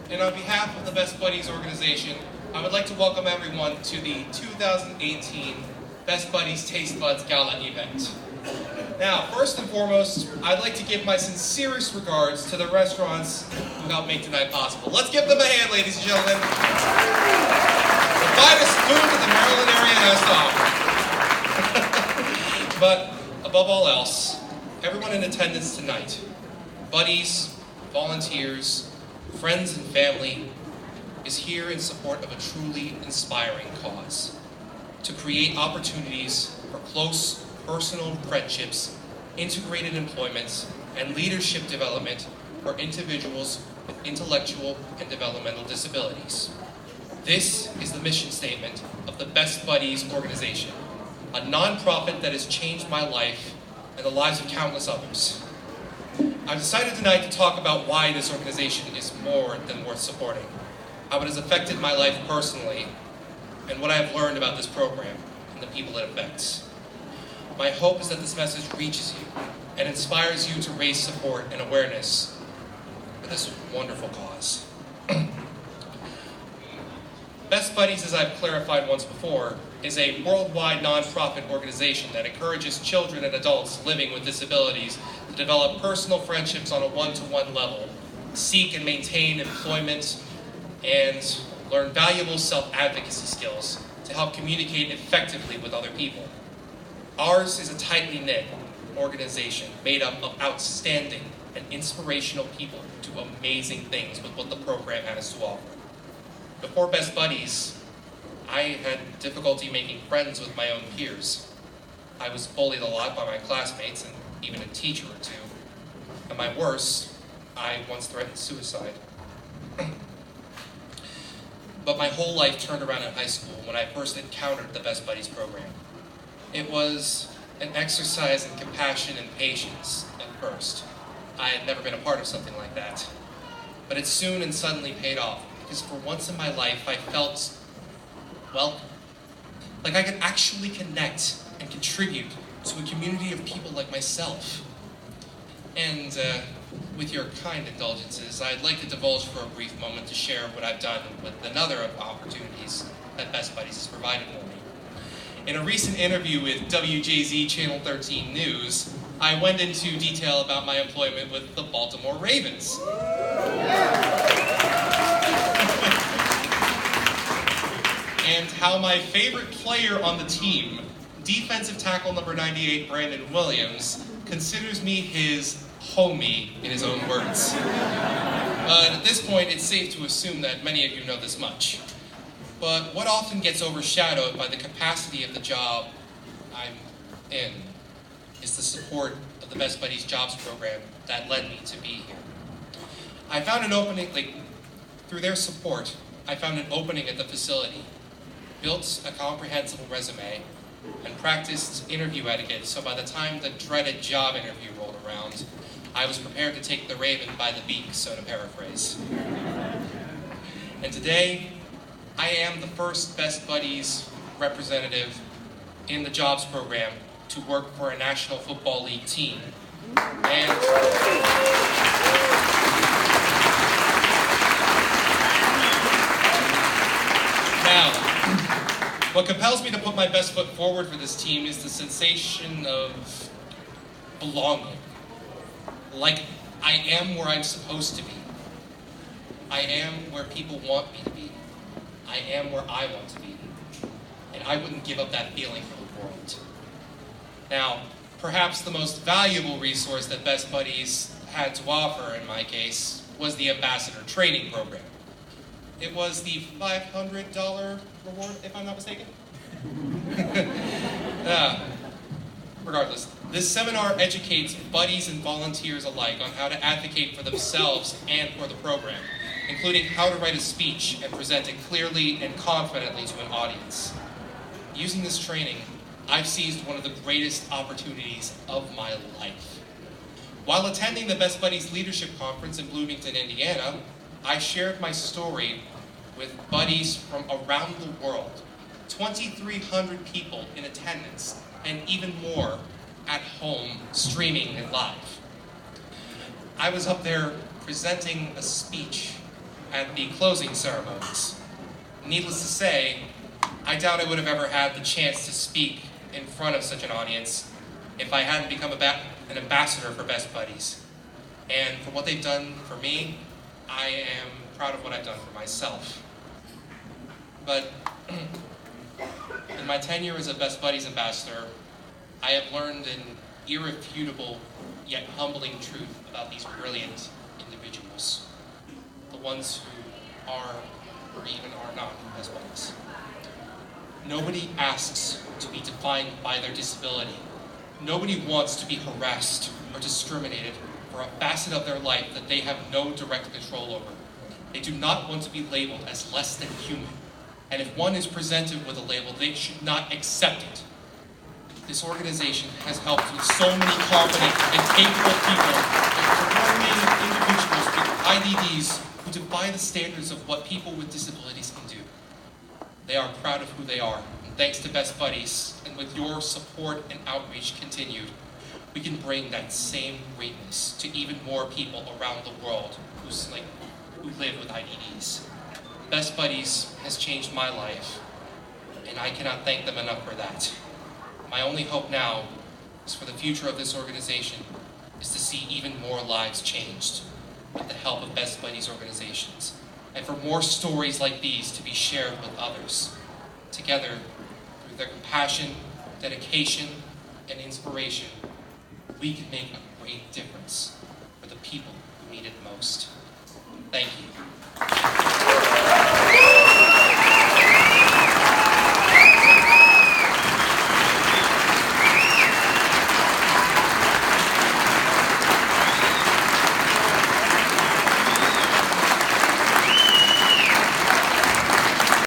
And on behalf of the Best Buddies organization, I would like to welcome everyone to the 2018 Best Buddies Taste Buds Gala event. Now, first and foremost, I'd like to give my sincerest regards to the restaurants who helped make tonight possible. Let's give them a hand, ladies and gentlemen. The finest food that the Maryland area has to offer. But above all else, everyone in attendance tonight, buddies, volunteers, friends and family, is here in support of a truly inspiring cause: to create opportunities for close personal friendships, integrated employment, and leadership development for individuals with intellectual and developmental disabilities. This is the mission statement of the Best Buddies organization, a nonprofit that has changed my life and the lives of countless others. I've decided tonight to talk about why this organization is more than worth supporting, how it has affected my life personally, and what I have learned about this program and the people it affects. My hope is that this message reaches you and inspires you to raise support and awareness for this wonderful cause. Best Buddies, as I've clarified once before, is a worldwide nonprofit organization that encourages children and adults living with disabilities to develop personal friendships on a one-to-one level, seek and maintain employment, and learn valuable self-advocacy skills to help communicate effectively with other people. Ours is a tightly knit organization made up of outstanding and inspirational people who do amazing things with what the program has to offer. Before Best Buddies, I had difficulty making friends with my own peers. I was bullied a lot by my classmates and even a teacher or two. At my worst, I once threatened suicide. But my whole life turned around in high school when I first encountered the Best Buddies program. It was an exercise in compassion and patience at first. I had never been a part of something like that. But it soon and suddenly paid off, because for once in my life I felt welcome. Like I could actually connect and contribute to a community of people like myself. And with your kind indulgences, I'd like to divulge for a brief moment to share what I've done with another of the opportunities that Best Buddies has provided for me. In a recent interview with WJZ Channel 13 News, I went into detail about my employment with the Baltimore Ravens. And how my favorite player on the team, defensive tackle number 98, Brandon Williams, considers me his homie, in his own words. But at this point, it's safe to assume that many of you know this much. But what often gets overshadowed by the capacity of the job I'm in is the support of the Best Buddies Jobs program that led me to be here. I found an opening, through their support, I found an opening at the facility, built a comprehensive resume, and practiced interview etiquette, so by the time the dreaded job interview rolled around, I was prepared to take the raven by the beak, so to paraphrase. And today, I am the first Best Buddies representative in the jobs program to work for a National Football League team. And now, what compels me to put my best foot forward for this team is the sensation of belonging. Like I am where I'm supposed to be. I am where people want me to be. I am where I want to be. And I wouldn't give up that feeling for the world. Now, perhaps the most valuable resource that Best Buddies had to offer, in my case, was the Ambassador Training Program. It was the $500 reward, if I'm not mistaken. Regardless, this seminar educates buddies and volunteers alike on how to advocate for themselves and for the program, including how to write a speech and present it clearly and confidently to an audience. Using this training, I've seized one of the greatest opportunities of my life. While attending the Best Buddies Leadership Conference in Bloomington, Indiana, I shared my story with buddies from around the world, 2,300 people in attendance, and even more at home streaming it live. I was up there presenting a speech at the closing ceremonies. Needless to say, I doubt I would have ever had the chance to speak in front of such an audience if I hadn't become an ambassador for Best Buddies. And for what they've done for me, I am proud of what I've done for myself. But in my tenure as a Best Buddies ambassador, I have learned an irrefutable yet humbling truth about these brilliant individuals, the ones who are or even are not Best Buddies. Nobody asks to be defined by their disability. Nobody wants to be harassed or discriminated for a facet of their life that they have no direct control over. They do not want to be labeled as less than human. And if one is presented with a label, they should not accept it. This organization has helped with so many competent and capable people and performing individuals with IDDs who defy the standards of what people with disabilities can do. They are proud of who they are. And thanks to Best Buddies, and with your support and outreach continued, we can bring that same greatness to even more people around the world who live with IDDs. Best Buddies has changed my life, and I cannot thank them enough for that. My only hope now is for the future of this organization is to see even more lives changed with the help of Best Buddies organizations, and for more stories like these to be shared with others. Together, through their compassion, dedication, and inspiration, we can make a great difference for the people who need it most. Thank you.